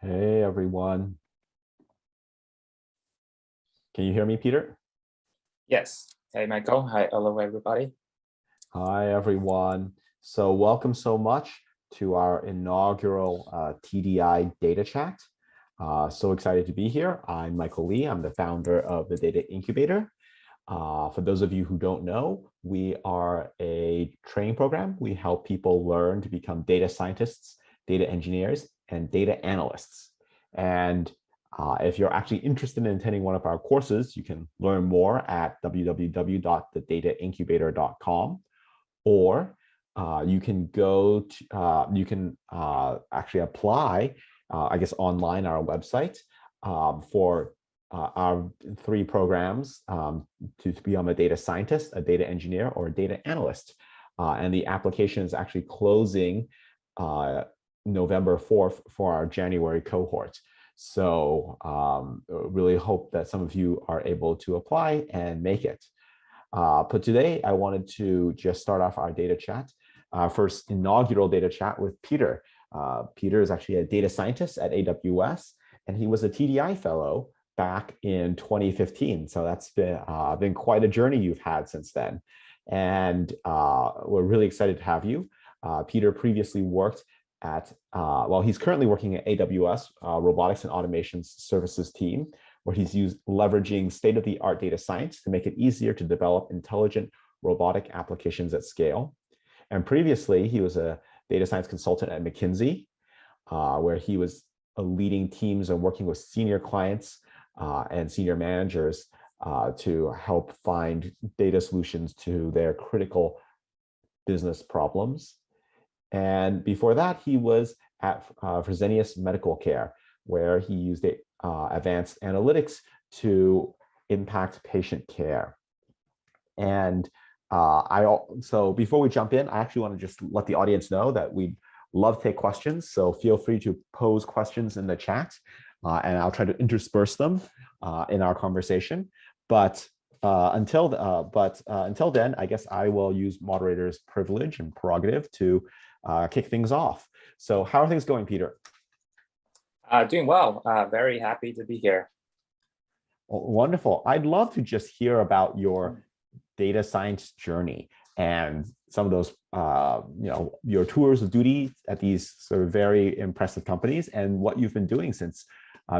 Hey everyone. Can you hear me, Peter? Yes. Hey, Michael. Hi, hello, everybody. Hi everyone. So welcome so much to our inaugural TDI Data Chat. So excited to be here. I'm Michael Li. I'm the founder of the Data Incubator. For those of you who don't know, we are a training program. We help people learn to become data scientists, data engineers, and data analysts. And if you're actually interested in attending one of our courses, you can learn more at www.thedataincubator.com, or you can go to, actually apply, I guess, online our website for our three programs to become a data scientist, a data engineer, or a data analyst. And the application is actually closing November 4th for our January cohort. So really hope that some of you are able to apply and make it. But today I wanted to just start off our data chat, first inaugural data chat with Peter. Peter is actually a data scientist at AWS, and he was a TDI Fellow back in 2015. So that's been quite a journey you've had since then. And we're really excited to have you. Peter previously worked at, well, he's currently working at AWS Robotics and Automation Services team, where he's leveraging state-of-the-art data science to make it easier to develop intelligent robotic applications at scale. And previously, he was a data science consultant at McKinsey, where he was leading teams and working with senior clients and senior managers to help find data solutions to their critical business problems. And before that, he was at Fresenius Medical Care, where he used advanced analytics to impact patient care. And so before we jump in, I actually want to just let the audience know that we'd love to take questions. So feel free to pose questions in the chat, and I'll try to intersperse them in our conversation. But until then, I guess I will use moderator's privilege and prerogative to kick things off. So how are things going, Peter? Doing well. Very happy to be here. Wonderful. I'd love to just hear about your data science journey and some of those, your tours of duty at these sort of very impressive companies, and what you've been doing since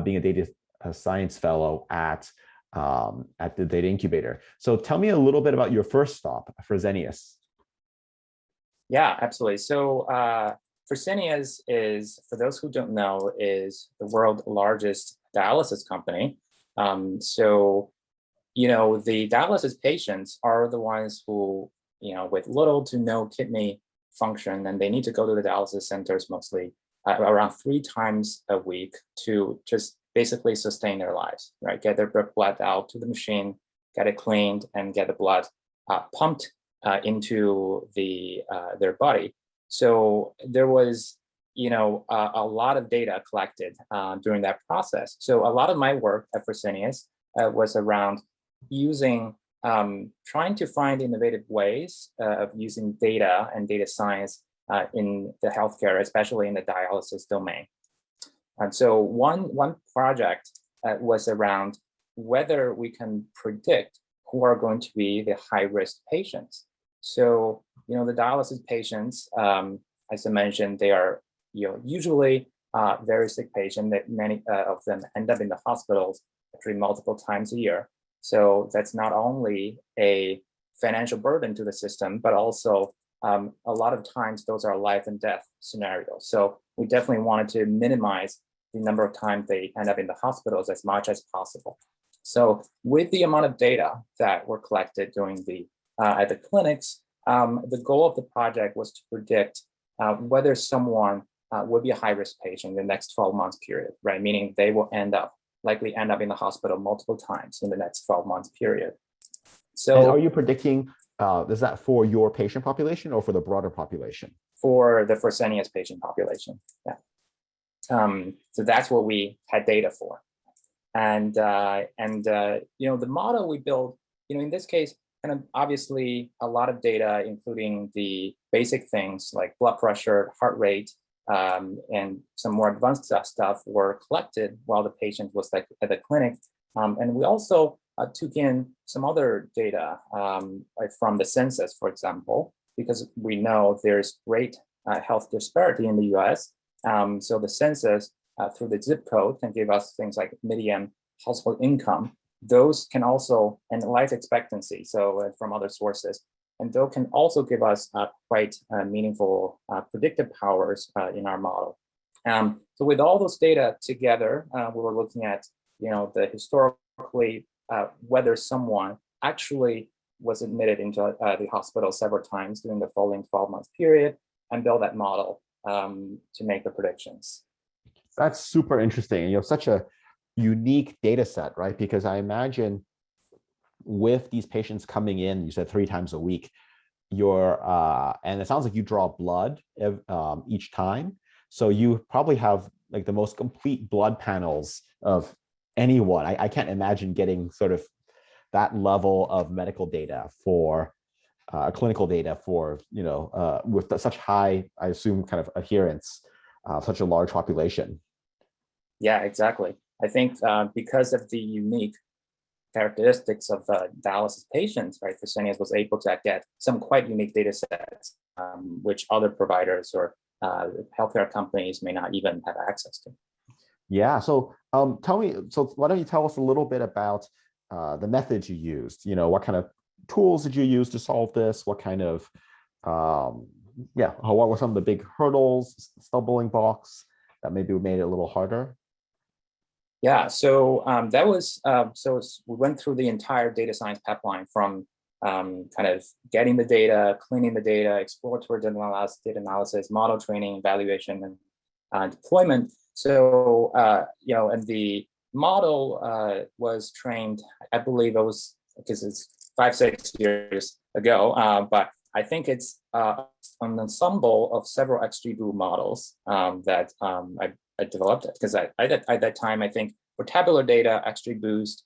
being a data science fellow at the Data Incubator. So tell me a little bit about your first stop, Fresenius. Yeah, absolutely. So Fresenius is, for those who don't know, is the world's largest dialysis company. So, the dialysis patients are the ones who, with little to no kidney function, and they need to go to the dialysis centers mostly around 3 times a week to just basically sustain their lives, right? Get their blood out to the machine, get it cleaned, and get the blood pumped into their body. So there was, a lot of data collected during that process. So a lot of my work at Fresenius was around trying to find innovative ways of using data and data science in the healthcare, especially in the dialysis domain. And so one project was around whether we can predict who are going to be the high-risk patients. So, the dialysis patients, as I mentioned, they are, usually very sick patients. That many of them end up in the hospitals actually multiple times a year. So that's not only a financial burden to the system, but also a lot of times those are life and death scenarios. So we definitely wanted to minimize the number of times they end up in the hospitals as much as possible. So with the amount of data that were collected during at the clinics, the goal of the project was to predict whether someone would be a high-risk patient in the next 12 months period, right? Meaning they will likely end up in the hospital multiple times in the next 12 months period. So and are you predicting, is that for your patient population or for the broader population? For the Fresenius patient population, yeah. So that's what we had data for. And the model we built, in this case, kind of obviously a lot of data, including the basic things like blood pressure, heart rate, and some more advanced stuff were collected while the patient was like at the clinic. And we also took in some other data like from the census, for example, because we know there's great health disparity in the US. So the census through the zip code can give us things like median household income. Those can also, and life expectancy, so from other sources. And those can also give us quite meaningful predictive powers in our model. So with all those data together, we were looking at, the historically whether someone actually was admitted into the hospital several times during the following 12-month period, and build that model to make the predictions. That's super interesting. And such a unique data set, right? Because I imagine with these patients coming in, you said 3 times a week, and it sounds like you draw blood each time. So you probably have like the most complete blood panels of anyone. I can't imagine getting sort of that level of medical data for clinical data for, with such high, I assume, kind of adherence, such a large population. Yeah, exactly. I think because of the unique characteristics of dialysis patients, right, Fresenius was able to get some quite unique data sets, which other providers or healthcare companies may not even have access to. Yeah, so why don't you tell us a little bit about the methods you used? What kind of tools did you use to solve this? What kind of, what were some of the big hurdles, stumbling blocks that maybe made it a little harder? Yeah, so that was, we went through the entire data science pipeline from kind of getting the data, cleaning the data, exploratory data analysis, model training, evaluation, and deployment. So, and the model was trained, I believe it was, because it's 5-6 years ago, but I think it's an ensemble of several XGBoost models that I developed it, because at that time, I think for tabular data, XGBoost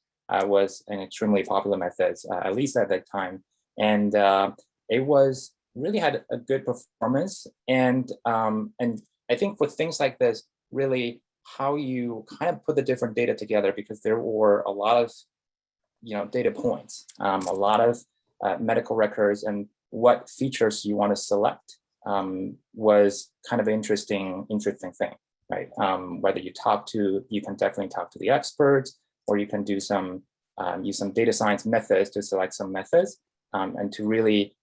was an extremely popular method, at least at that time. And it was really had a good performance. And I think for things like this, really how you kind of put the different data together, because there were a lot of data points, a lot of medical records, and what features you want to select was kind of an interesting thing, right? Whether you can definitely talk to the experts, or you can do use some data science methods to select some methods and to really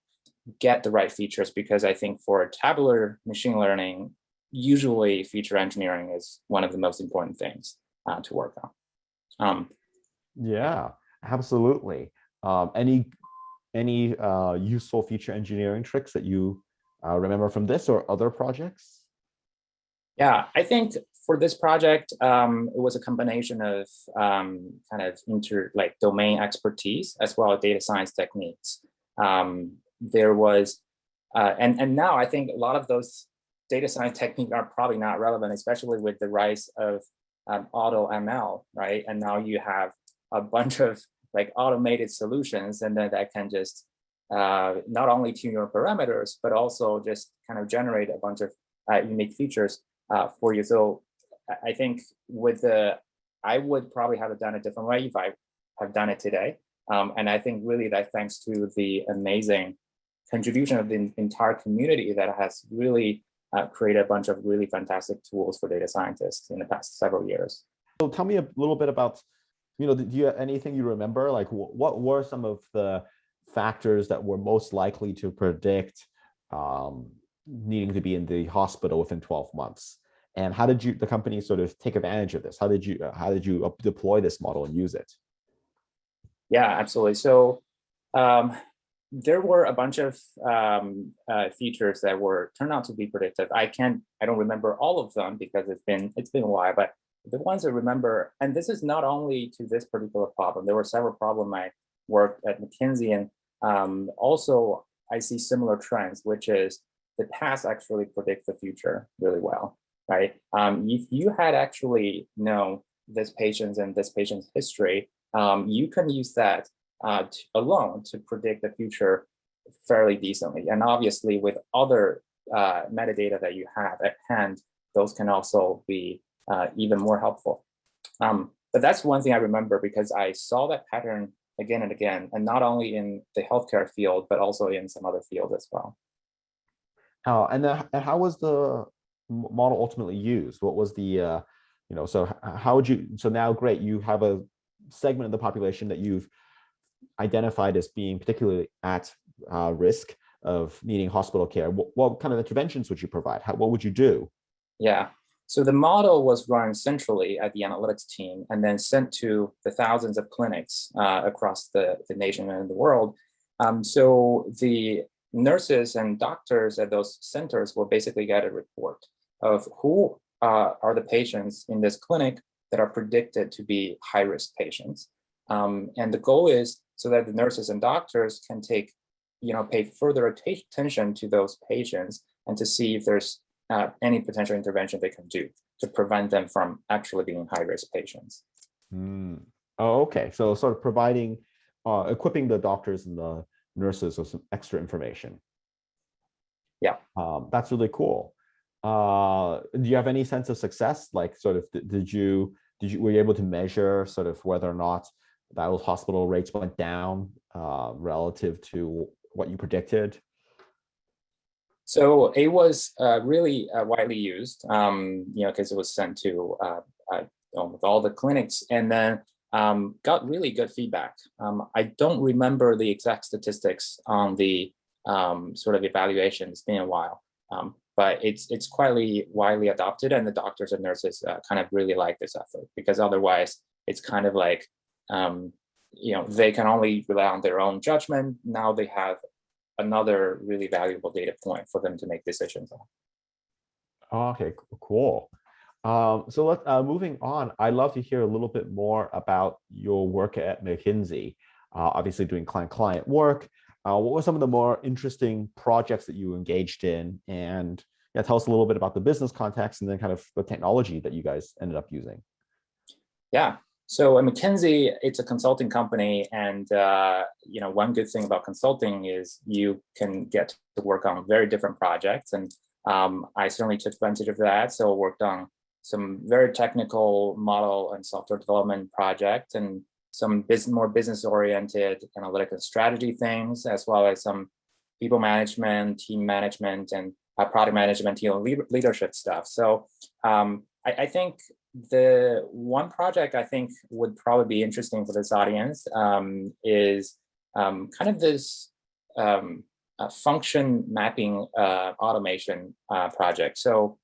get the right features, because I think for tabular machine learning, usually feature engineering is one of the most important things to work on. Yeah, absolutely. Any useful feature engineering tricks that you remember from this or other projects? Yeah, I think for this project, it was a combination of kind of domain expertise as well as data science techniques. There was, and now I think a lot of those data science techniques are probably not relevant, especially with the rise of auto ML, right? And now you have a bunch of automated solutions, and then that can just not only tune your parameters, but also just kind of generate a bunch of unique features for you. So I think I would probably have done it different way if I have done it today. And I think really that thanks to the amazing contribution of the entire community that has really created a bunch of really fantastic tools for data scientists in the past several years. So tell me a little bit about, do you have anything you remember? Like what were some of the factors that were most likely to predict needing to be in the hospital within 12 months? And how did the company sort of take advantage of this? How did you deploy this model and use it? Yeah, absolutely. So there were a bunch of features that turned out to be predictive. I don't remember all of them because it's been a while, but the ones I remember, and this is not only to this particular problem, there were several problems I worked at McKinsey, and also I see similar trends, which is the past actually predicts the future really well, right? If you had actually known this patient's and this patient's history, you can use that alone to predict the future fairly decently. And obviously with other metadata that you have at hand, those can also be even more helpful. But that's one thing I remember because I saw that pattern again and again, and not only in the healthcare field, but also in some other fields as well. And how was the model ultimately used? What was the, so how would you, so now great, you have a segment of the population that you've identified as being particularly at risk of needing hospital care. What kind of interventions would you provide? What would you do? Yeah, so the model was run centrally at the analytics team and then sent to the thousands of clinics across the nation and the world. So the nurses and doctors at those centers will basically get a report of who are the patients in this clinic that are predicted to be high-risk patients. And the goal is so that the nurses and doctors can pay further attention to those patients and to see if there's any potential intervention they can do to prevent them from actually being high-risk patients. Oh, okay. So sort of providing, equipping the doctors and the nurses with some extra information. Yeah. That's really cool. Do you have any sense of success? Like sort of, were you able to measure sort of whether or not those hospital rates went down relative to what you predicted? So it was really widely used, because it was sent to all the clinics, and then got really good feedback. I don't remember the exact statistics on the sort of evaluation. It's been a while, but it's quite widely adopted, and the doctors and nurses kind of really like this effort because otherwise it's kind of like they can only rely on their own judgment. Now they have another really valuable data point for them to make decisions on. Okay, cool. So let's moving on. I'd love to hear a little bit more about your work at McKinsey. Obviously, doing client work. What were some of the more interesting projects that you engaged in? And tell us a little bit about the business context and then kind of the technology that you guys ended up using. Yeah. So at McKinsey, it's a consulting company, and one good thing about consulting is you can get to work on very different projects, and I certainly took advantage of that. So worked on some very technical model and software development projects, and some more business-oriented analytic and strategy things, as well as some people management, team management, and product management, leadership stuff. So I think the one project I think would probably be interesting for this audience is kind of this function mapping automation project. So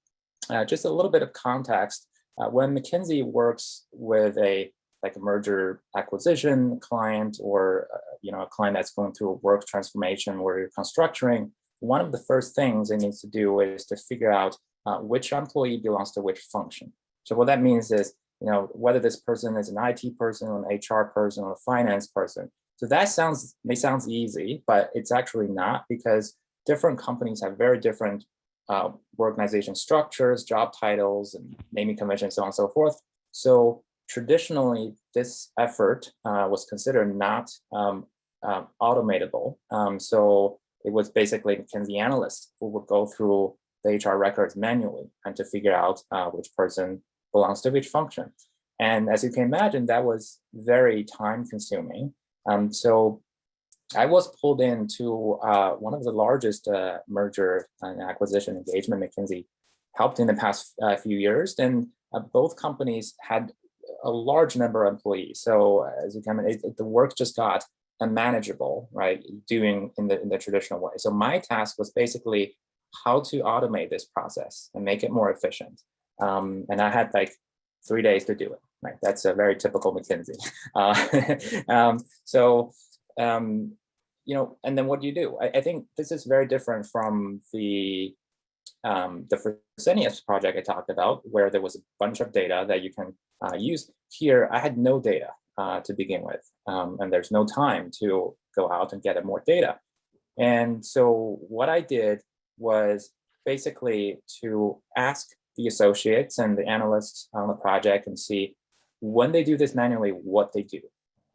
just a little bit of context, when McKinsey works with a merger acquisition client or a client that's going through a work transformation where you're constructing, one of the first things it needs to do is to figure out which employee belongs to which function. So what that means is, whether this person is an IT person, or an HR person, or a finance person. So that may sound easy, but it's actually not, because different companies have very different organization structures, job titles, and naming conventions, so on and so forth. So traditionally, this effort was considered not automatable. So it was basically McKinsey analysts who would go through the HR records manually and to figure out which person belongs to which function. And as you can imagine, that was very time consuming. So I was pulled into one of the largest merger and acquisition engagement McKinsey helped in the past few years. And both companies had a large number of employees. So as you can imagine, the work just got unmanageable, right? Doing in the traditional way. So my task was basically how to automate this process and make it more efficient. And I had 3 days to do it. Right, that's a very typical McKinsey. And then what do you do? I think this is very different from the Fresenius project I talked about, where there was a bunch of data that you can use. Here, I had no data to begin with, and there's no time to go out and get more data. And so what I did was basically to ask the associates and the analysts on the project and see when they do this manually, what they do.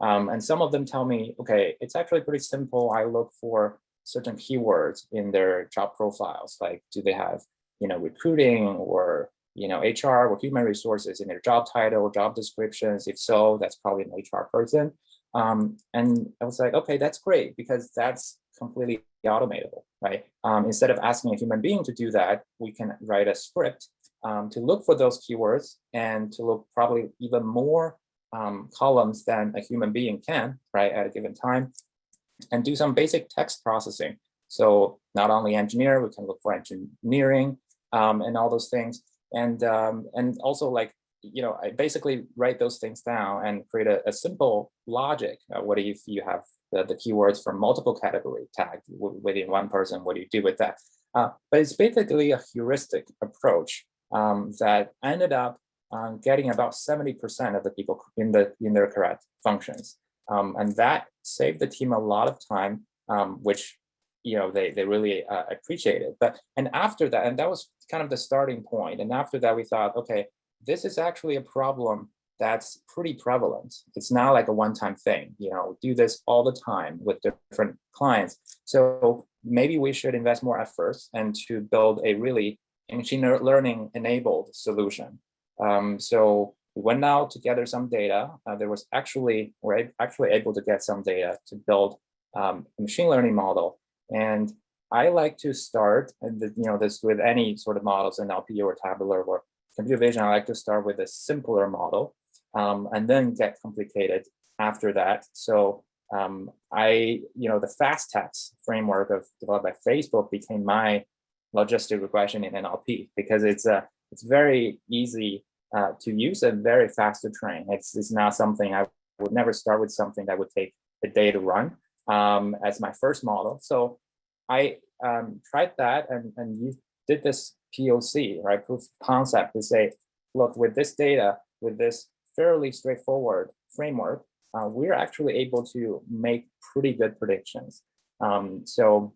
And some of them tell me, okay, it's actually pretty simple. I look for certain keywords in their job profiles, like do they have, recruiting or HR or human resources in their job title, job descriptions. If so, that's probably an HR person. And I was like, okay, that's great because that's completely automatable, right? Instead of asking a human being to do that, we can write a script to look for those keywords and to look probably even more columns than a human being can, right, at a given time, and do some basic text processing. So not only engineer, we can look for engineering and all those things. And also like, I basically write those things down and create a simple logic. What if you have the keywords from multiple category tagged within one person? What do you do with that? But it's basically a heuristic approach that ended up getting about 70% of the people in their correct functions. And that saved the team a lot of time, which they really appreciated. And after that, and that was kind of the starting point. And after that, we thought, okay, this is actually a problem that's pretty prevalent. It's not like a one-time thing. We do this all the time with different clients. So maybe we should invest more efforts and to build a really machine learning enabled solution. So we went out to gather some data. We're actually able to get some data to build a machine learning model. And I like to start, and this with any sort of models, NLP or tabular or computer vision, I like to start with a simpler model and then get complicated after that. So the FastText framework developed by Facebook became my logistic regression in NLP because it's very easy to use and very fast to train. It's not something I would never start with something that would take a day to run as my first model. So I tried that and you did this POC, right? Proof of concept to say, look, with this data, with this fairly straightforward framework, we're actually able to make pretty good predictions. So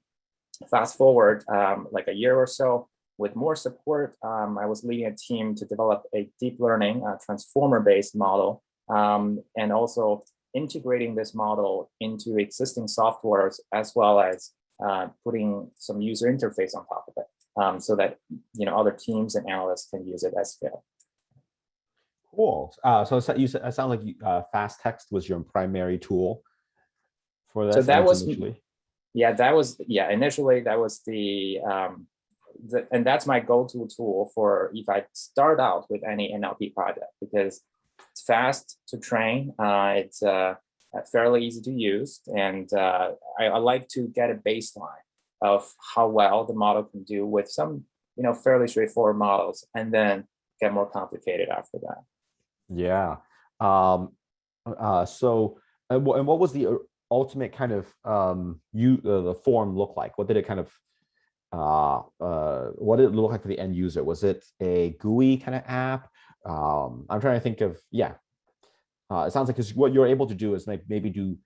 fast forward like a year or so, with more support, I was leading a team to develop a deep learning transformer-based model, and also integrating this model into existing softwares, as well as putting some user interface on top of it, so that other teams and analysts can use it at scale. Cool. So it sounds like FastText was your primary tool for this. So that was initially. Initially that was and that's my go-to tool for if I start out with any NLP project, because it's fast to train, it's fairly easy to use, and I like to get a baseline of how well the model can do with some fairly straightforward models, and then get more complicated after that. Yeah. So and what was the ultimate kind of the form look like? What did it kind of what did it look like for the end user? Was it a GUI kind of app? I'm trying to think of, it sounds like because what you're able to do is maybe do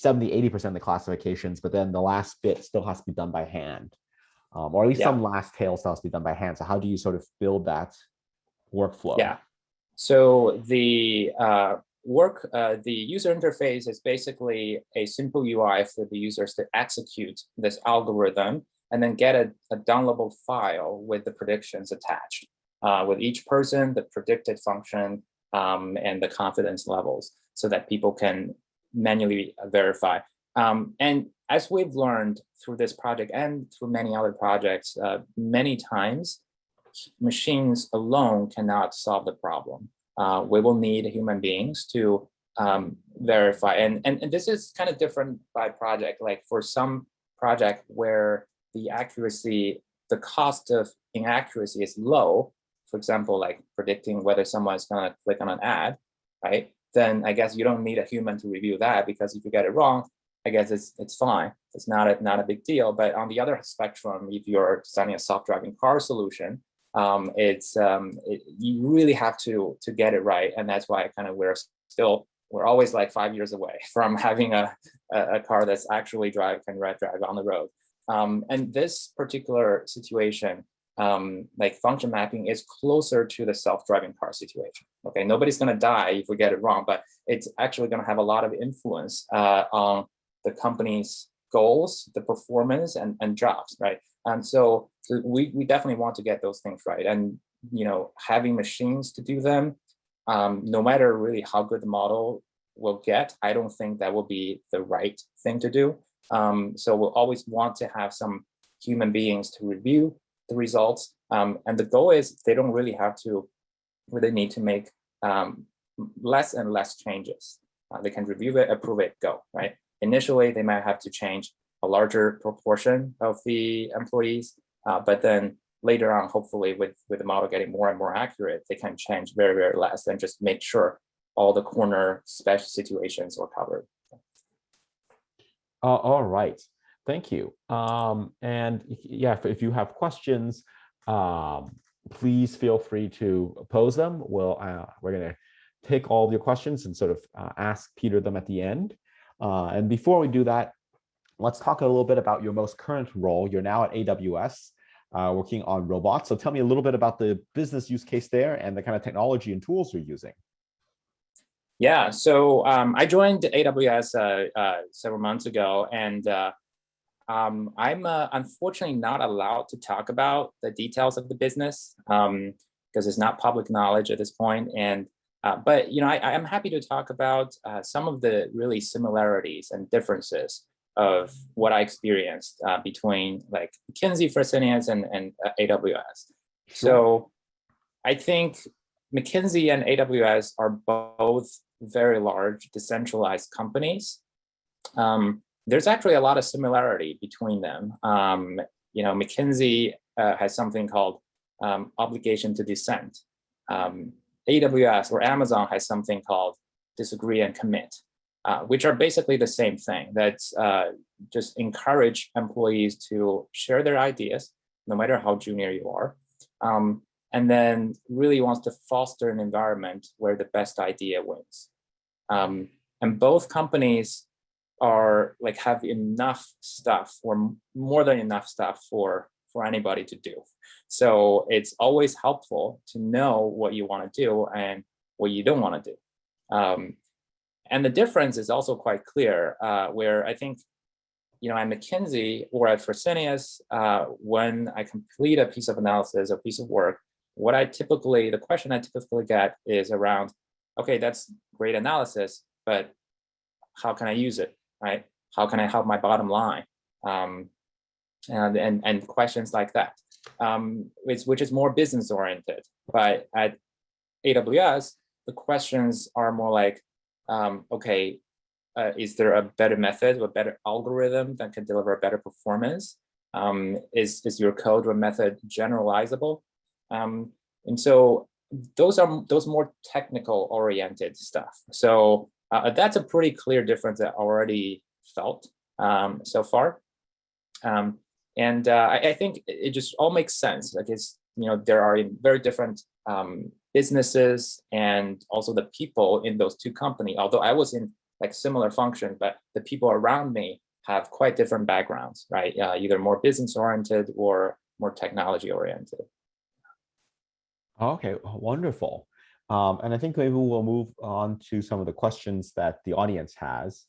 70-80% of the classifications, but then the last bit still has to be done by hand, or at least some last tail still has to be done by hand. So how do you sort of build that workflow? Yeah. So the the user interface is basically a simple UI for the users to execute this algorithm and then get a downloadable file with the predictions attached, with each person, the predicted function, and the confidence levels, so that people can manually verify. And as we've learned through this project and through many other projects, many times machines alone cannot solve the problem. We will need human beings to verify. And this is kind of different by project. Like for some project where the accuracy, the cost of inaccuracy is low, for example, like predicting whether someone is going to click on an ad, right? Then I guess you don't need a human to review that, because if you get it wrong, I guess it's fine. It's not a big deal. But on the other spectrum, if you're designing a self-driving car solution, you really have to get it right. And that's why we're always like 5 years away from having a car that's actually drive on the road. And this particular situation, like function mapping, is closer to the self-driving car situation. Okay, nobody's going to die if we get it wrong, but it's actually going to have a lot of influence on the company's goals, the performance, and jobs, right? And so we definitely want to get those things right. And having machines to do them, no matter really how good the model will get, I don't think that will be the right thing to do. So we'll always want to have some human beings to review the results. And the goal is they don't really have to, really need to make less and less changes. They can review it, approve it, go, right? Initially, they might have to change a larger proportion of the employees, but then later on, hopefully with the model getting more and more accurate, they can change very, very less and just make sure all the corner special situations are covered. All right, thank you. And yeah, if you have questions, please feel free to pose them. We're gonna take all your questions and sort of ask Peter them at the end. And before we do that, let's talk a little bit about your most current role. You're now at AWS, working on robots. So tell me a little bit about the business use case there and the kind of technology and tools you're using. Yeah, so I joined AWS several months ago, and I'm unfortunately not allowed to talk about the details of the business because it's not public knowledge at this point. And but I'm happy to talk about some of the really similarities and differences of what I experienced between like McKinsey, Fresenius, and AWS. Sure. So I think McKinsey and AWS are both very large decentralized companies. There's actually a lot of similarity between them. McKinsey has something called obligation to dissent. AWS or Amazon has something called disagree and commit, which are basically the same thing. That's just encourage employees to share their ideas, no matter how junior you are. And then really wants to foster an environment where the best idea wins. And both companies are like have enough stuff or more than enough stuff for anybody to do. So it's always helpful to know what you want to do and what you don't want to do. And the difference is also quite clear, where I think, at McKinsey or at Fresenius, when I complete a piece of analysis, a piece of work, the question I typically get is around, okay, that's great analysis, but how can I use it, right? How can I help my bottom line? And questions like that, which is more business oriented. But at AWS, the questions are more like, okay, is there a better method, a better algorithm that can deliver a better performance? Is your code or method generalizable? And so those more technical oriented stuff. So that's a pretty clear difference that I already felt so far. And I think it just all makes sense. Like there are very different businesses and also the people in those two companies. Although I was in like similar function, but the people around me have quite different backgrounds, right? Either more business oriented or more technology oriented. Okay, wonderful. And I think maybe we'll move on to some of the questions that the audience has.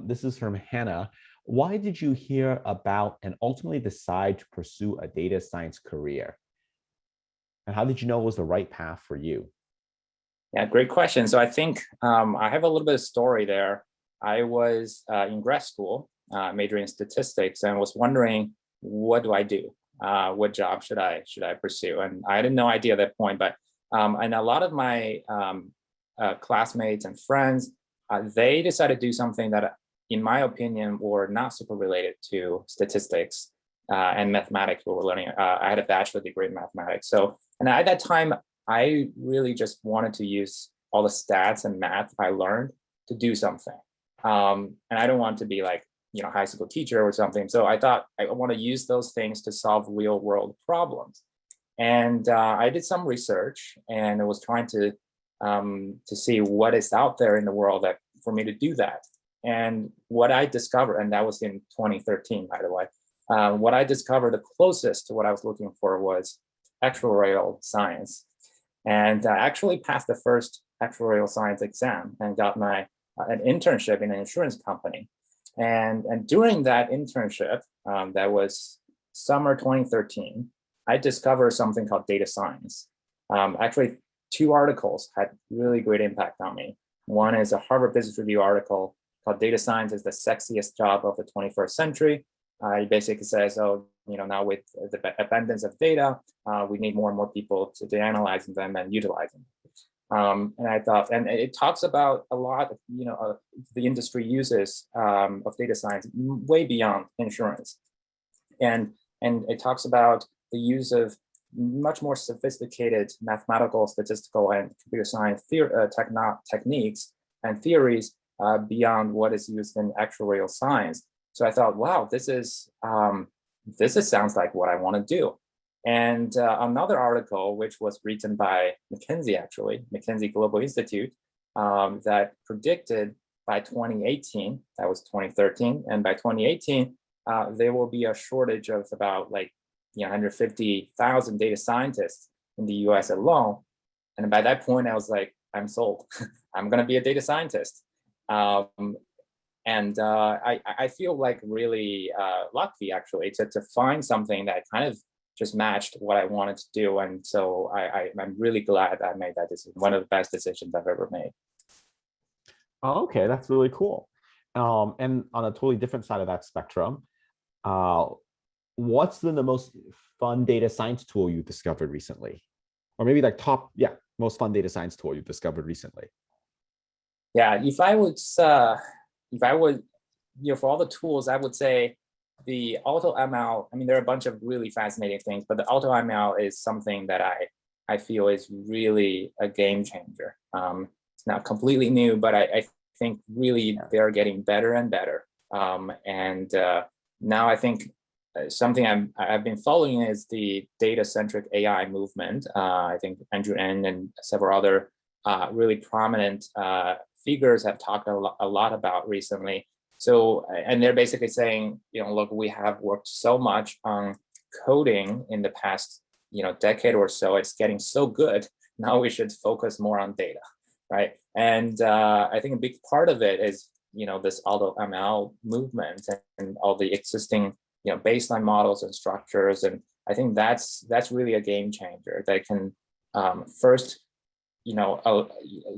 This is from Hannah. Why did you hear about and ultimately decide to pursue a data science career? And how did you know it was the right path for you? Yeah, great question. So I think I have a little bit of story there. I was in grad school, majoring in statistics, and was wondering, what do I do? What job should I pursue? And I had no idea at that point, but and a lot of my classmates and friends, they decided to do something that, in my opinion, were not super related to statistics and mathematics. We were learning. I had a bachelor degree in mathematics. So, and at that time, I really just wanted to use all the stats and math I learned to do something. And I don't want to be like, high school teacher or something. So I thought I want to use those things to solve real world problems. And I did some research and I was trying to see what is out there in the world that for me to do that. And what I discovered, and that was in 2013, by the way, what I discovered the closest to what I was looking for was actuarial science. And I actually passed the first actuarial science exam and got an internship in an insurance company. And during that internship, that was summer 2013, I discovered something called data science. Actually, two articles had really great impact on me. One is a Harvard Business Review article called "Data Science is the Sexiest Job of the 21st Century." It basically says, oh, now with the abundance of data, we need more and more people to analyze them and utilize them. And I thought, and it talks about a lot of, the industry uses of data science way beyond insurance. And it talks about the use of much more sophisticated mathematical, statistical, and computer science techniques and theories beyond what is used in actuarial science. So I thought, wow, this sounds like what I want to do. And another article, which was written by McKinsey, actually, McKinsey Global Institute, that predicted by 2018, that was 2013, and by 2018, there will be a shortage of about 150,000 data scientists in the US alone. And by that point, I was like, I'm sold. I'm going to be a data scientist. And I feel like really lucky, actually, to find something that kind of just matched what I wanted to do. And so I'm really glad I made that decision. One of the best decisions I've ever made. Oh, okay, that's really cool. And on a totally different side of that spectrum, what's been the most fun data science tool you discovered recently? Or maybe most fun data science tool you discovered recently? Yeah, if I would, for all the tools, I would say the AutoML, there are a bunch of really fascinating things, but the AutoML is something that I feel is really a game changer. It's not completely new, but I think really they're getting better and better. Now I think something I've been following is the data-centric AI movement. I think Andreessen and several other really prominent figures have talked a lot about recently. So, and they're basically saying, look, we have worked so much on coding in the past, decade or so. It's getting so good. Now we should focus more on data, right? And I think a big part of it is, this AutoML movement and all the existing, baseline models and structures. And I think that's really a game changer that can first,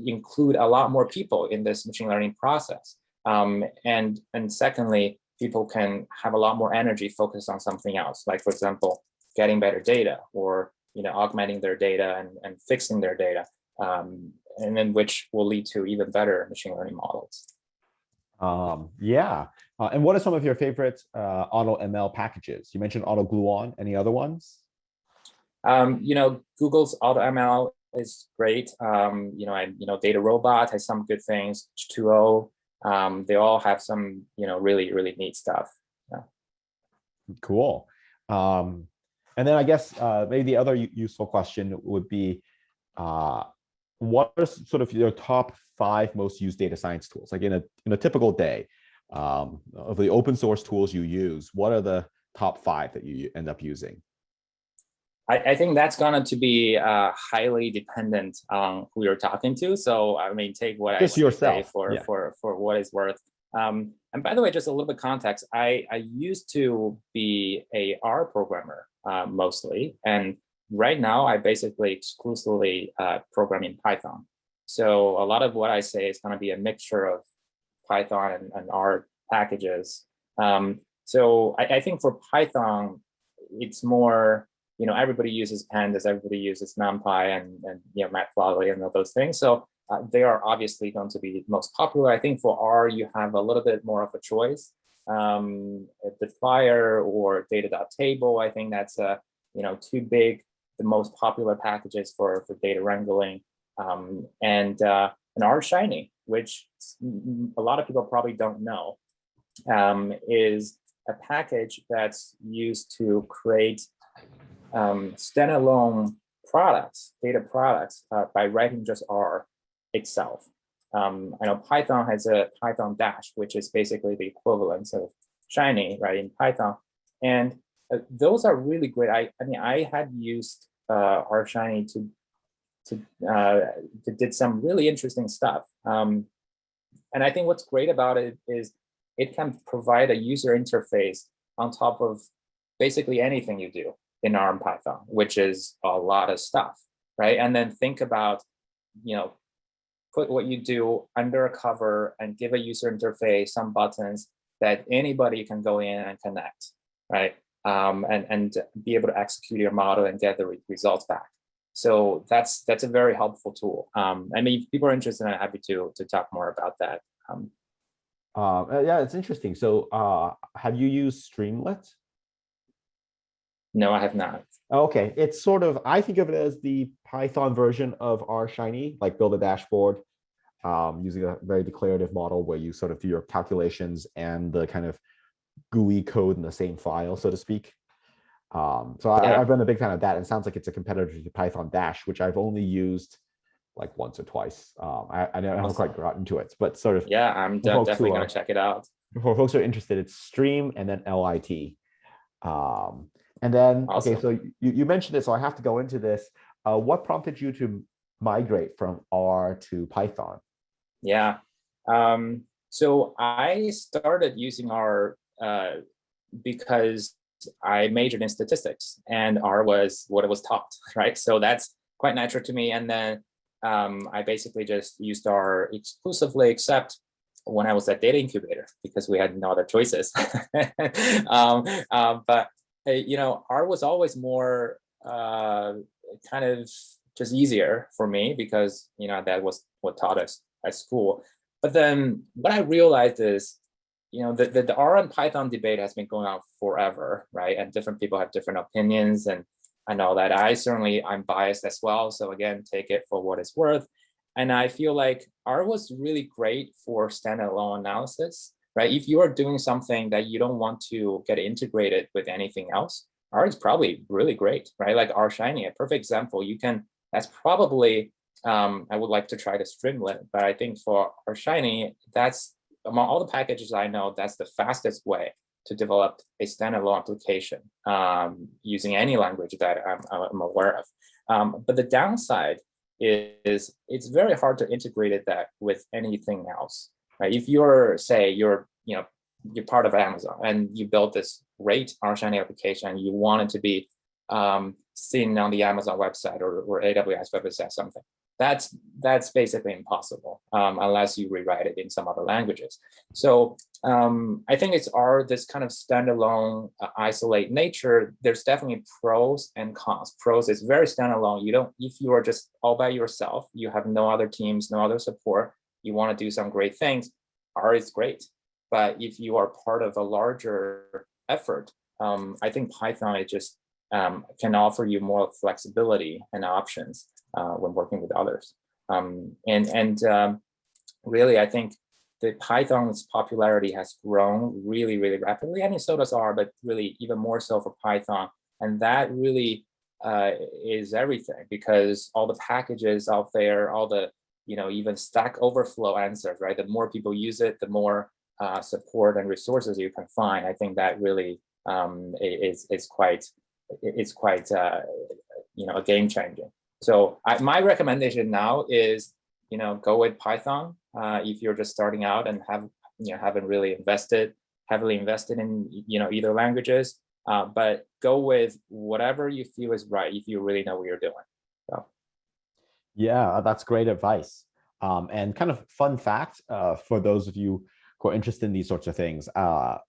include a lot more people in this machine learning process. And secondly, people can have a lot more energy focused on something else, like, for example, getting better data or, augmenting their data and fixing their data, and then which will lead to even better machine learning models. And what are some of your favorite AutoML packages? You mentioned AutoGluon. Any other ones? Google's AutoML is great. Data Robot has some good things. H2O. They all have some, really, really neat stuff. Yeah. Cool. And then I guess maybe the other useful question would be, what are sort of your top 5 most used data science tools? Like in a typical day, of the open source tools you use, what are the top 5 that you end up using? I think that's going to be highly dependent on who you're talking to. So take what just I yourself. Say for what it's worth. And by the way, just a little bit of context. I used to be a R programmer mostly, and right now I basically exclusively program in Python. So a lot of what I say is going to be a mixture of Python and R packages. So I think for Python, it's more, everybody uses pandas, everybody uses NumPy and Matplotlib and all those things. So they are obviously going to be most popular. I think for R, you have a little bit more of a choice. Difflyer or data.table, I think that's two big, the most popular packages for data wrangling. And R Shiny, which a lot of people probably don't know, is a package that's used to create standalone products, data products, by writing just R itself. I know Python has a Python Dash, which is basically the equivalent of Shiny, right, in Python. And those are really great. I had used R Shiny to did some really interesting stuff. And I think what's great about it is it can provide a user interface on top of basically anything you do in R and Python, which is a lot of stuff, right? And then think about, put what you do under a cover and give a user interface, some buttons that anybody can go in and connect, right? And be able to execute your model and get the results back. So that's a very helpful tool. I mean, if people are interested, I'm happy to talk more about that. Yeah, it's interesting. So have you used Streamlit? No, I have not. Okay, it's sort of, I think of it as the Python version of R Shiny, like build a dashboard using a very declarative model where you sort of do your calculations and the kind of GUI code in the same file, so to speak. I've been a big fan of that. And it sounds like it's a competitor to Python Dash, which I've only used like once or twice. I haven't quite gotten to it, but sort of. Yeah, I'm definitely going to check it out. For folks who are interested, it's Stream and then LIT. And then, awesome. Okay, so you mentioned it, so I have to go into this. What prompted you to migrate from R to Python? Yeah, so I started using R because I majored in statistics and R was what it was taught, right? So that's quite natural to me. And then I basically just used R exclusively, except when I was at Data Incubator, because we had no other choices. But R was always more kind of just easier for me because, that was what taught us at school. But then what I realized is, the R and Python debate has been going on forever, right? And different people have different opinions and all that. I'm biased as well. So again, take it for what it's worth. And I feel like R was really great for standalone analysis, right? If you are doing something that you don't want to get integrated with anything else, R is probably really great, right? Like R Shiny, a perfect example. That's probably, I would like to try to Streamlit, but I think for R Shiny, that's among all the packages I know, that's the fastest way to develop a standalone application using any language that I'm aware of. But the downside is it's very hard to integrate that with anything else, right? If you're part of Amazon and you built this great R Shiny application, you want it to be seen on the Amazon website or AWS website or something. That's basically impossible unless you rewrite it in some other languages. So I think it's this kind of standalone isolate nature. There's definitely pros and cons. Pros is very standalone. If you are just all by yourself, you have no other teams, no other support, you want to do some great things, R is great. But if you are part of a larger effort, I think Python is just can offer you more flexibility and options when working with others. Really, I think the Python's popularity has grown really, really rapidly. I mean, so does R, but really even more so for Python. And that really is everything because all the packages out there, all the, even Stack Overflow answers, right? The more people use it, the more support and resources you can find. I think that really is quite a game changer. So my recommendation now is, go with Python if you're just starting out and haven't really heavily invested in either languages, but go with whatever you feel is right if you really know what you're doing. So. Yeah, that's great advice. And kind of fun fact for those of you who are interested in these sorts of things, I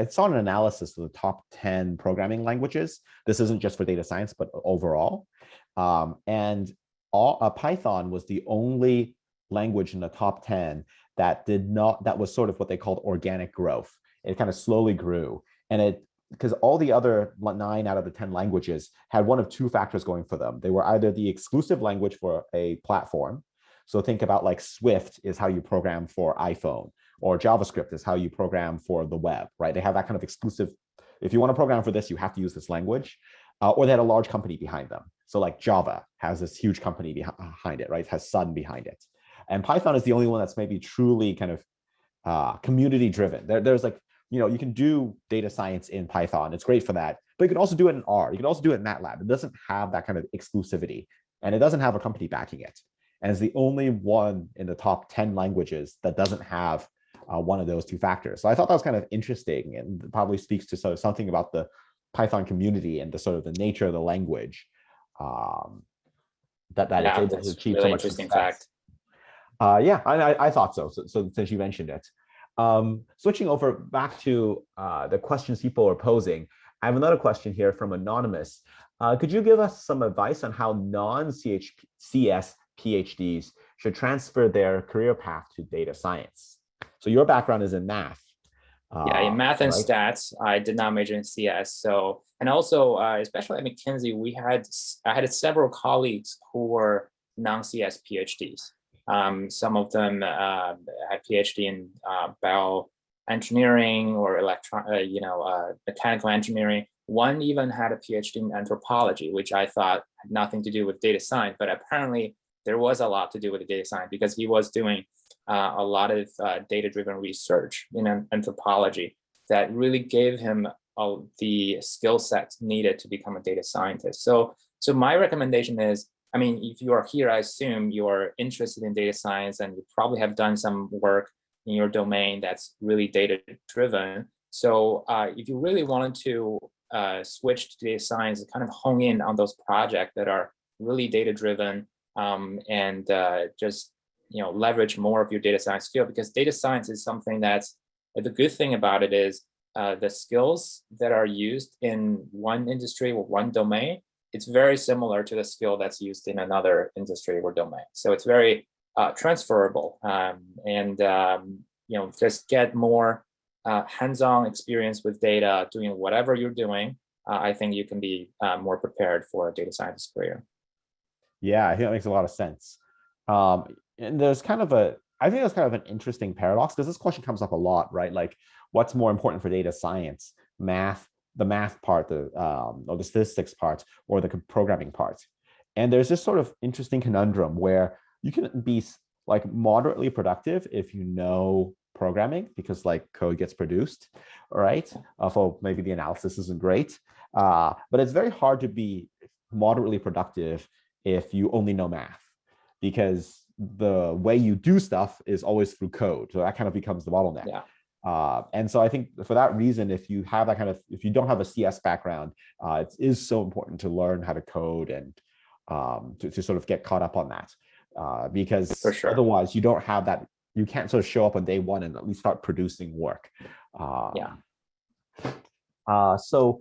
saw an analysis of the top 10 programming languages. This isn't just for data science, but overall. And Python was the only language in the top 10 that was sort of what they called organic growth. It kind of slowly grew. And because all the other 9 out of the 10 languages had one of two factors going for them. They were either the exclusive language for a platform. So think about like Swift is how you program for iPhone, or JavaScript is how you program for the web, right? They have that kind of exclusive, if you want to program for this, you have to use this language, or they had a large company behind them. So like Java has this huge company behind it, right? It has Sun behind it. And Python is the only one that's maybe truly kind of community driven. There's like, you can do data science in Python. It's great for that, but you can also do it in R. You can also do it in MATLAB. It doesn't have that kind of exclusivity, and it doesn't have a company backing it. And it's the only one in the top 10 languages that doesn't have one of those two factors. So I thought that was kind of interesting and probably speaks to sort of something about the Python community and the sort of the nature of the language, that it's Yeah, able to that's achieve so really much interesting success. fact. Yeah, I thought so. So since you mentioned it, switching over back to the questions people are posing, I have another question here from Anonymous. Could you give us some advice on how non-CS PhDs should transfer their career path to data science? So your background is in math. Yeah, in math and right? stats, I did not major in CS. So, and also, especially at McKinsey, I had several colleagues who were non-CS PhDs. Some of them had PhD in bioengineering or mechanical engineering. One even had a PhD in anthropology, which I thought had nothing to do with data science, but apparently there was a lot to do with the data science because he was doing a lot of data-driven research in anthropology that really gave him the skill sets needed to become a data scientist. So my recommendation is, I mean, if you are here, I assume you are interested in data science and you probably have done some work in your domain that's really data-driven. So if you really wanted to switch to data science, kind of hone in on those projects that are really data-driven and just leverage more of your data science skill, because data science is something that's, the good thing about it is the skills that are used in one industry or one domain, it's very similar to the skill that's used in another industry or domain. So it's very transferable, and just get more hands-on experience with data, doing whatever you're doing. I think you can be more prepared for a data scientist career. Yeah, I think that makes a lot of sense. And there's kind of I think that's kind of an interesting paradox, because this question comes up a lot, right? Like, what's more important for data science, the math part, or the statistics part, or the programming part? And there's this sort of interesting conundrum where you can be like moderately productive if you know programming, because like code gets produced, right? So maybe the analysis isn't great, but it's very hard to be moderately productive if you only know math, because the way you do stuff is always through code. So that kind of becomes the bottleneck. Yeah. And so I think for that reason, if you don't have a CS background, it is so important to learn how to code and to sort of get caught up on that, because For sure. otherwise you don't have that. You can't sort of show up on day one and at least start producing work. Yeah. So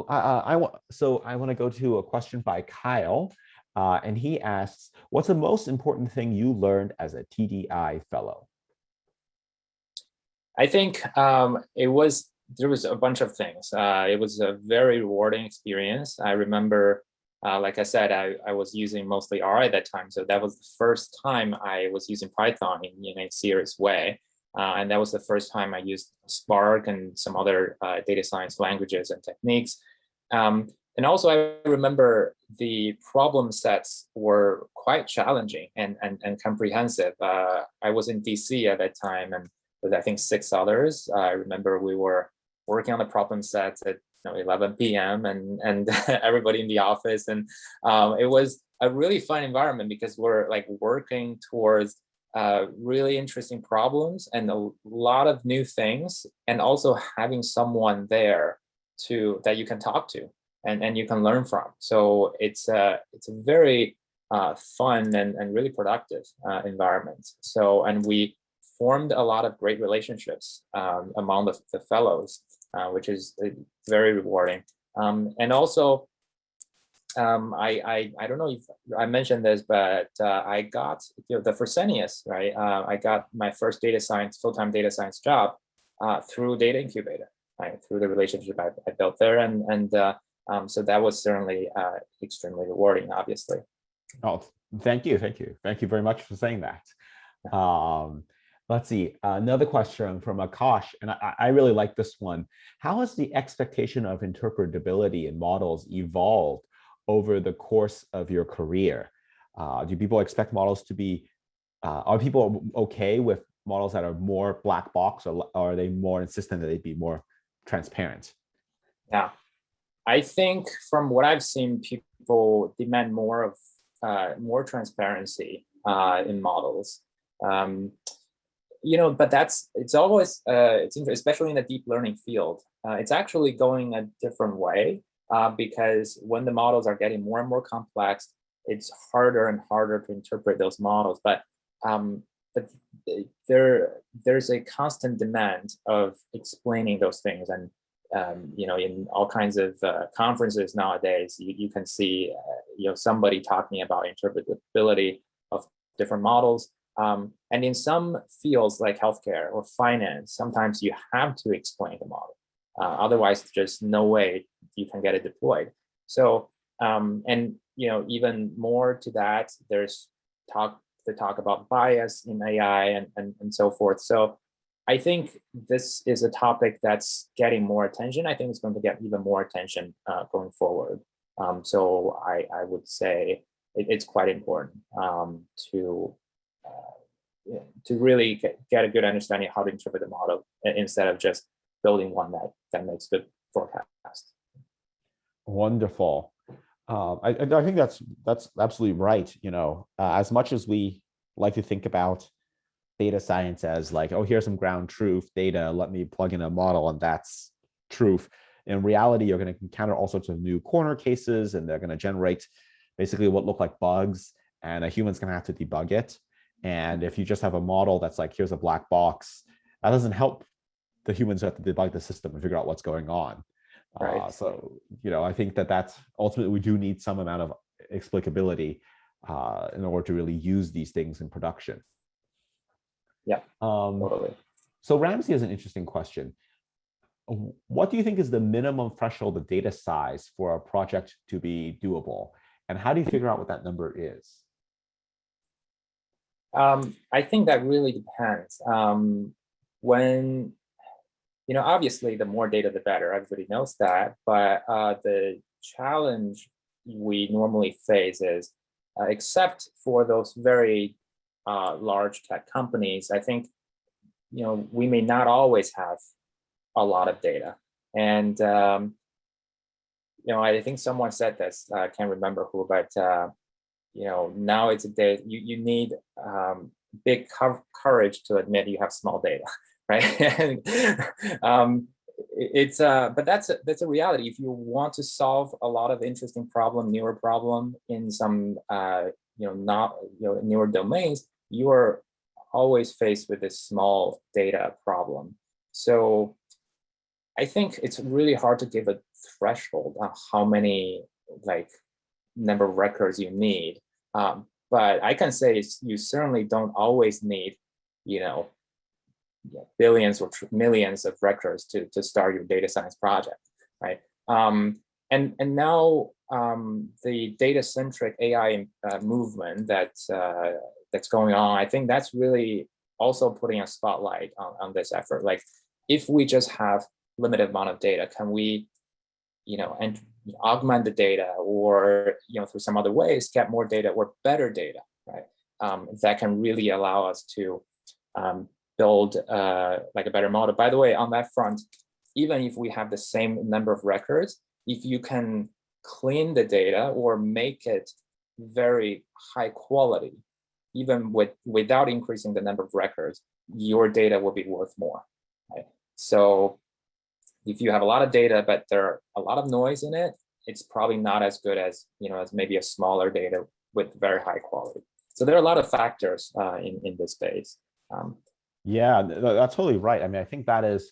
I want to go to a question by Kyle. And he asks, what's the most important thing you learned as a TDI fellow? I think there was a bunch of things. It was a very rewarding experience. I remember, like I said, I was using mostly R at that time. So that was the first time I was using Python in a serious way. And that was the first time I used Spark and some other data science languages and techniques. And also, I remember the problem sets were quite challenging and comprehensive. I was in DC at that time, and with I think 6 others. I remember we were working on the problem sets at 11 p.m. and everybody in the office, and it was a really fun environment because we're like working towards really interesting problems and a lot of new things, and also having someone there that you can talk to and you can learn from. So it's a very fun and really productive environment. So, and we formed a lot of great relationships among the fellows, which is very rewarding. And also, I don't know if I mentioned this, but I got the Fresenius, right? I got my first full-time data science job through Data Incubator, right? Through the relationship I built there, and so that was certainly extremely rewarding, obviously. Oh, thank you very much for saying that. Let's see, another question from Akash, and I really like this one. How has the expectation of interpretability in models evolved over the course of your career? Do people expect models to be, are people okay with models that are more black box, or are they more insistent that they be more transparent? Yeah, I think from what I've seen, people demand more of more transparency in models. But it's always it's especially in the deep learning field. it's actually going a different way because when the models are getting more and more complex, it's harder and harder to interpret those models. But there's a constant demand of explaining those things. And in all kinds of conferences nowadays, you can see somebody talking about interpretability of different models. And in some fields like healthcare or finance, sometimes you have to explain the model. Otherwise, there's no way you can get it deployed. So, and even more to that, there's talk about bias in AI and so forth. So I think this is a topic that's getting more attention. I think it's going to get even more attention going forward. So I would say it's quite important to really get a good understanding of how to interpret the model instead of just building one that makes good forecast. Wonderful. I think that's absolutely right. As much as we like to think about data science as like, oh, here's some ground truth data, let me plug in a model and that's truth. In reality, you're going to encounter all sorts of new corner cases, and they're going to generate basically what look like bugs, and a human's going to have to debug it. And if you just have a model that's like, here's a black box, that doesn't help the humans who have to debug the system and figure out what's going on. Right. So, I think that's ultimately we do need some amount of explicability in order to really use these things in production. Yeah, totally. So Ramsey has an interesting question. What do you think is the minimum threshold of data size for a project to be doable? And how do you figure out what that number is? I think that really depends. When, obviously the more data, the better. Everybody knows that. But the challenge we normally face is, except for those very large tech companies, I think, we may not always have a lot of data. And, I think someone said this, I can't remember who, but, now it's a day, you need big courage to admit you have small data, right? And, but that's a reality. If you want to solve a lot of interesting newer problem in some, newer domains, you are always faced with this small data problem. So I think it's really hard to give a threshold on how many number of records you need. But I can say you certainly don't always need, billions or millions of records to start your data science project, right? And now the data-centric AI movement that's going on, I think that's really also putting a spotlight on this effort. Like, if we just have limited amount of data, can we, and augment the data, or through some other ways get more data or better data, right? That can really allow us to build a better model. By the way, on that front, even if we have the same number of records, if you can clean the data or make it very high quality, even without increasing the number of records, your data will be worth more, right? So if you have a lot of data, but there are a lot of noise in it, it's probably not as good as, as maybe a smaller data with very high quality. So there are a lot of factors in this space. Yeah, that's totally right. I mean, I think that is,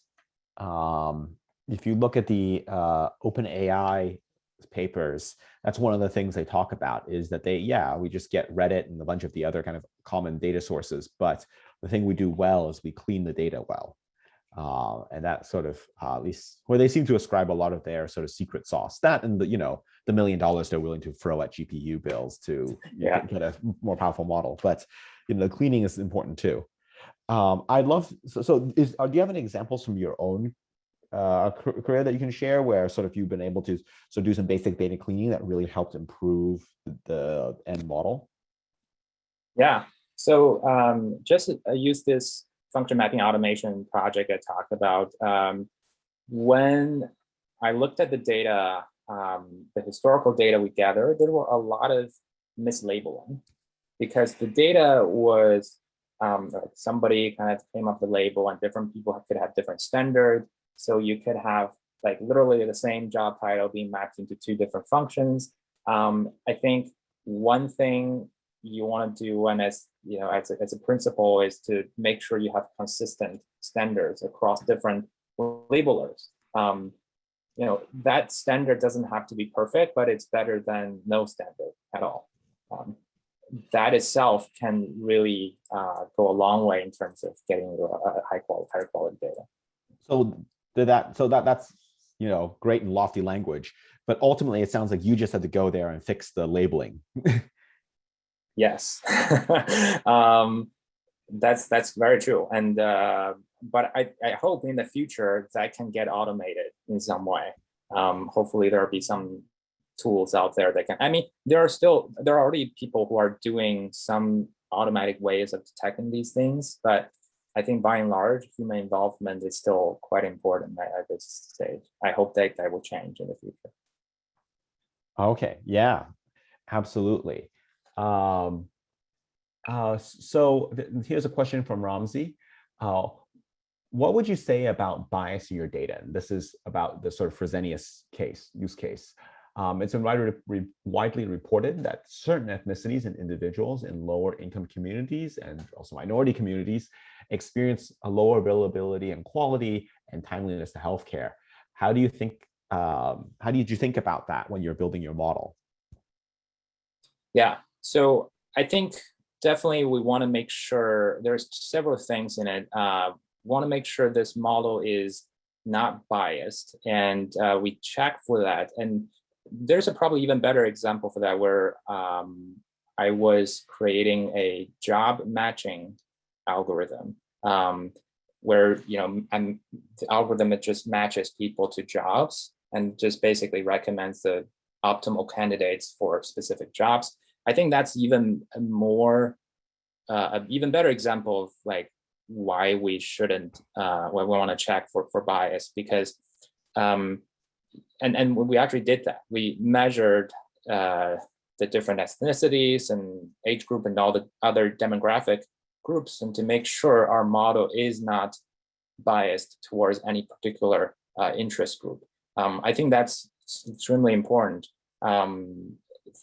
if you look at the OpenAI papers, that's one of the things they talk about, is that we just get Reddit and a bunch of the other kind of common data sources. But the thing we do well is we clean the data well. And that sort of, at least where they seem to ascribe a lot of their sort of secret sauce, that and the $1 million they're willing to throw at GPU bills to get a more powerful model. But the cleaning is important too. I'd love, do you have any examples from your own career that you can share where sort of you've been able to do some basic data cleaning that really helped improve the end model? Yeah, so just use this function mapping automation project I talked about. When I looked at the data, the historical data we gathered, there were a lot of mislabeling, because the data was somebody kind of came up with a label, and different people could have different standards. So you could have like literally the same job title being mapped into two different functions. I think one thing you want to do, and as you know, as a principle, is to make sure you have consistent standards across different labelers. You know, that standard doesn't have to be perfect, but it's better than no standard at all. That itself can really go a long way in terms of getting a higher quality data. So that's, you know, great and lofty language, but ultimately it sounds like you just had to go there and fix the labeling. Yes, that's very true. And but I hope in the future that can get automated in some way. Hopefully there'll be some tools out there that can, I mean, there are already people who are doing some automatic ways of detecting these things, but I think by and large, human involvement is still quite important at this stage. I hope that will change in the future. Okay, yeah, absolutely. So here's a question from Ramsey. What would you say about bias in your data? And this is about the sort of Fresenius use case. It's been widely reported that certain ethnicities and individuals in lower income communities and also minority communities experience a lower availability and quality and timeliness to healthcare. How did you think about that when you're building your model? Yeah, so I think definitely we want to make sure there's several things in it. Want to make sure this model is not biased, and we check for that. And there's a probably even better example for that, where I was creating a job matching algorithm, where and the algorithm, it just matches people to jobs and just basically recommends the optimal candidates for specific jobs. I think that's even more, an even better example of like why we shouldn't, when we want to check for bias, because and we actually did that. We measured the different ethnicities and age group and all the other demographic groups, and to make sure our model is not biased towards any particular interest group. I think that's extremely important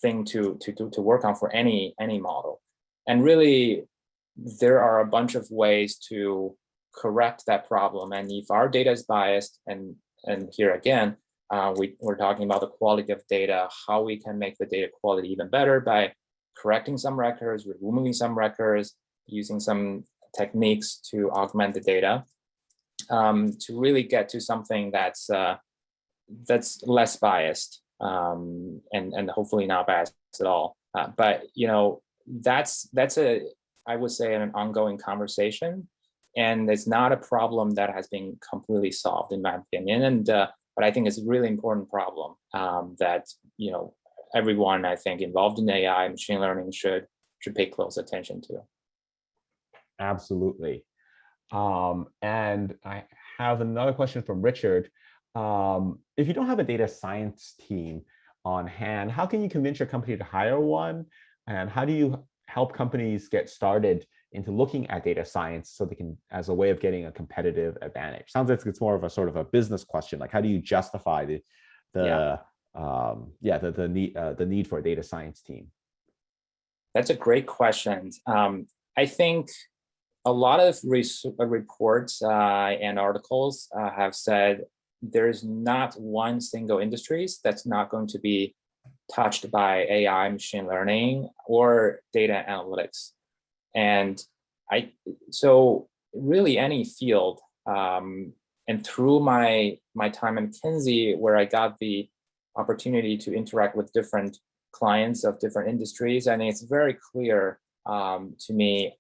thing to work on for any model. And really, there are a bunch of ways to correct that problem. And if our data is biased, and here again, we're talking about the quality of data, how we can make the data quality even better by correcting some records, removing some records, using some techniques to augment the data, to really get to something that's less biased, and hopefully not biased at all. But that's I would say an ongoing conversation, and it's not a problem that has been completely solved in my opinion. And but I think it's a really important problem that everyone, I think, involved in AI machine learning should pay close attention to. Absolutely. And I have another question from Richard. If you don't have a data science team on hand, how can you convince your company to hire one? And how do you help companies get started into looking at data science so they can, as a way of getting a competitive advantage? Sounds like it's more of a sort of a business question. Like, how do you justify the need for a data science team? That's a great question. I think a lot of reports and articles have said there's not one single industries that's not going to be touched by AI, machine learning, or data analytics. And so really any field, and through my time at McKinsey, where I got the opportunity to interact with different clients of different industries, I think it's very clear to me,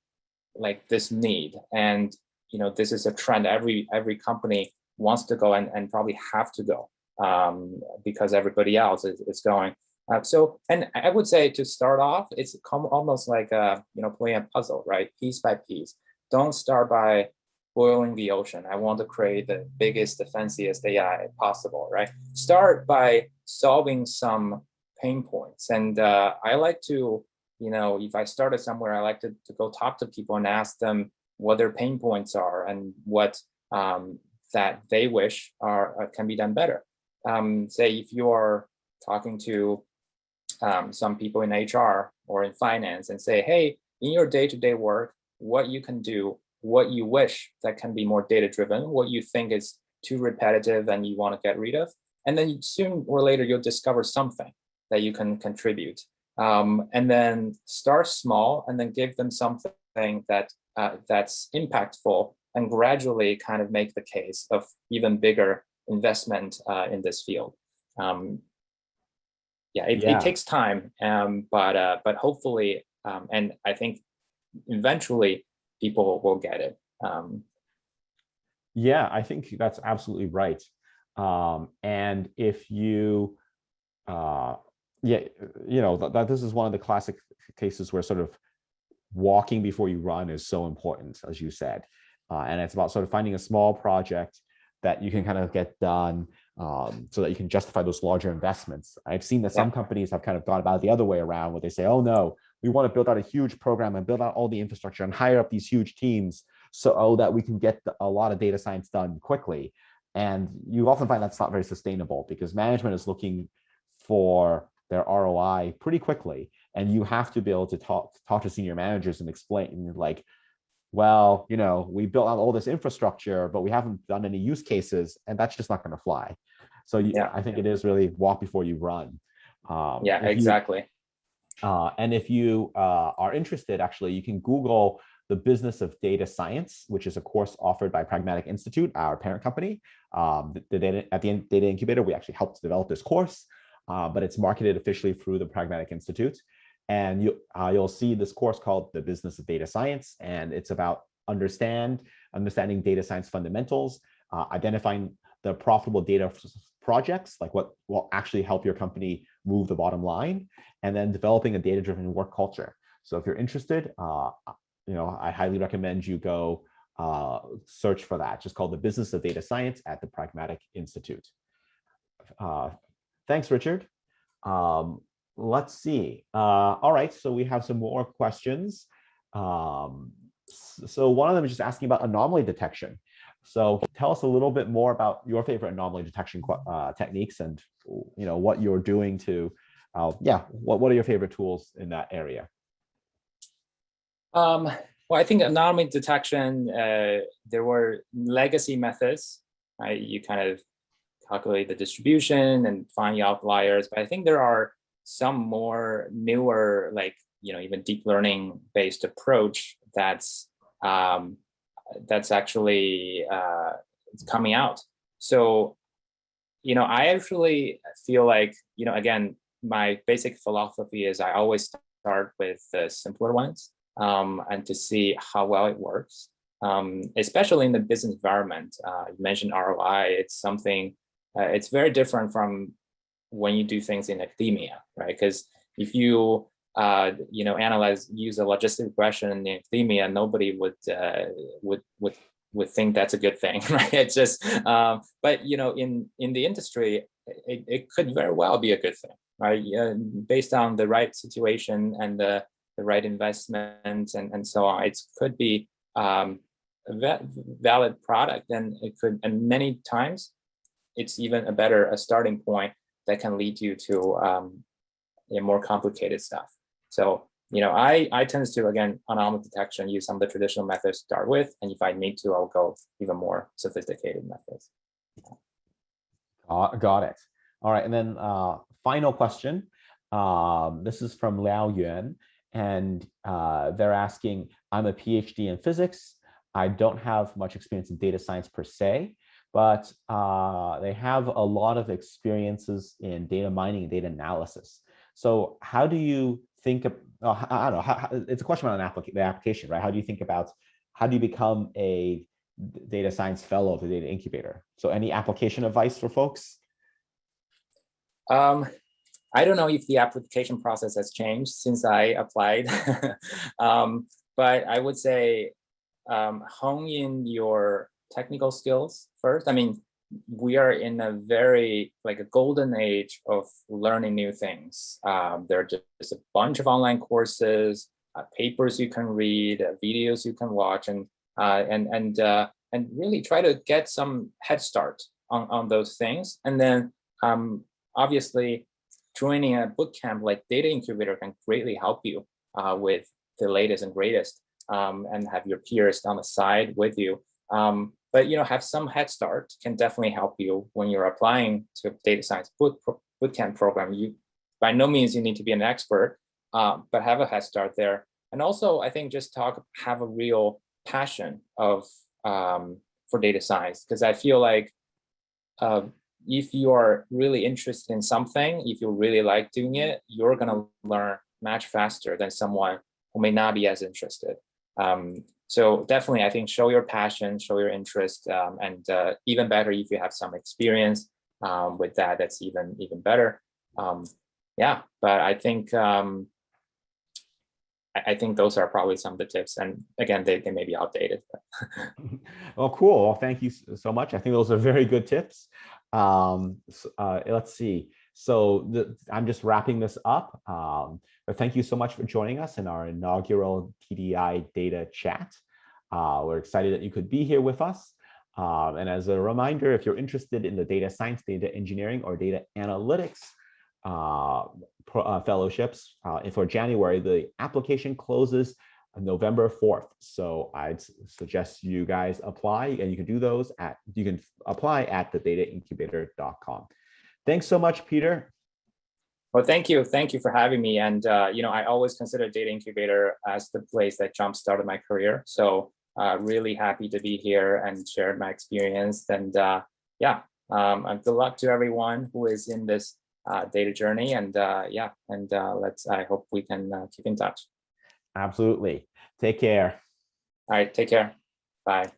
like this need. And this is a trend. Every company wants to go and probably have to go because everybody else is going. And I would say, to start off, it's almost like playing a puzzle, right? Piece by piece. Don't start by boiling the ocean. I want to create the biggest, the fanciest AI possible, right? Start by solving some pain points. And I like to, if I started somewhere, I like to go talk to people and ask them what their pain points are and what that they wish can be done better. Say if you are talking to some people in HR or in finance and say, hey, in your day-to-day work, what you can do, what you wish that can be more data-driven, what you think is too repetitive and you want to get rid of. And then soon or later, you'll discover something that you can contribute. And then start small and then give them something that's impactful and gradually kind of make the case of even bigger investment in this field. It takes time, but hopefully, and I think eventually people will get it. Yeah, I think that's absolutely right. And if you, that this is one of the classic cases where sort of walking before you run is so important, as you said. And it's about sort of finding a small project that you can kind of get done so that you can justify those larger investments. I've seen that some companies have kind of gone about it the other way around, where they say, oh no, we want to build out a huge program and build out all the infrastructure and hire up these huge teams so that we can get a lot of data science done quickly. And you often find that's not very sustainable because management is looking for their ROI pretty quickly. And you have to be able to talk to senior managers and explain, like, well, we built out all this infrastructure, but we haven't done any use cases, and that's just not going to fly. So I think it is really walk before you run. Exactly. And if you are interested, actually, you can Google the Business of Data Science, which is a course offered by Pragmatic Institute, our parent company. At the Data Incubator, we actually helped develop this course, but it's marketed officially through the Pragmatic Institute. And you'll see this course called The Business of Data Science, and it's about understanding data science fundamentals, identifying the profitable data projects, like what will actually help your company move the bottom line, and then developing a data-driven work culture. So if you're interested, I highly recommend you go search for that. Just called The Business of Data Science at the Pragmatic Institute. Thanks, Richard. Let's see. All right, so we have some more questions. So one of them is just asking about anomaly detection. So tell us a little bit more about your favorite anomaly detection techniques and what you're doing to, what are your favorite tools in that area? Well, I think anomaly detection, there were legacy methods. You kind of calculate the distribution and find the outliers, but I think there are some more newer, like even deep learning based approach that's actually coming out. So I actually feel like again, my basic philosophy is I always start with the simpler ones and to see how well it works, especially in the business environment. You mentioned ROI. It's something it's very different from when you do things in academia, right? Because if you use a logistic regression in academia, nobody would think that's a good thing, right? It's just, but in the industry, it could very well be a good thing, right? Based on the right situation and the right investment and so on, it could be a valid product, and it could, and many times, it's even a starting point that can lead you to more complicated stuff. So, I tend to, again, anomaly detection, use some of the traditional methods to start with, and if I need to, I'll go even more sophisticated methods. Got it. All right, and then final question. This is from Liao Yuan, and they're asking, I'm a PhD in physics. I don't have much experience in data science per se, but they have a lot of experiences in data mining and data analysis. So how do you think of, I don't know, it's a question about the application, right? How do you become a data science fellow of the Data Incubator? So any application advice for folks? I don't know if the application process has changed since I applied, but I would say hone in your technical skills first. I mean, we are in a very a golden age of learning new things. There are just a bunch of online courses, papers you can read, videos you can watch, and and really try to get some head start on those things. And then obviously joining a bootcamp like Data Incubator can greatly help you with the latest and greatest, and have your peers on the side with you. But have some head start can definitely help you when you're applying to data science bootcamp program. You by no means you need to be an expert, but have a head start there. And also, I think just have a real passion for data science, because I feel like if you are really interested in something, if you really like doing it, you're gonna learn much faster than someone who may not be as interested. So definitely, I think show your passion, show your interest, and even better if you have some experience with that. That's even better. Yeah, but I think those are probably some of the tips. And again, they may be outdated. Well, cool. Well, thank you so much. I think those are very good tips. Let's see. So I'm just wrapping this up. But thank you so much for joining us in our inaugural TDI Data Chat. We're excited that you could be here with us. And as a reminder, if you're interested in the data science, data engineering, or data analytics fellowships for January, the application closes November 4th. So I'd suggest you guys apply, and you can do those you can apply at thedataincubator.com. Thanks so much, Peter. Well, thank you for having me. And I always consider Data Incubator as the place that jump-started my career. So really happy to be here and share my experience. And and good luck to everyone who is in this data journey. And I hope we can keep in touch. Absolutely. Take care. All right, take care. Bye.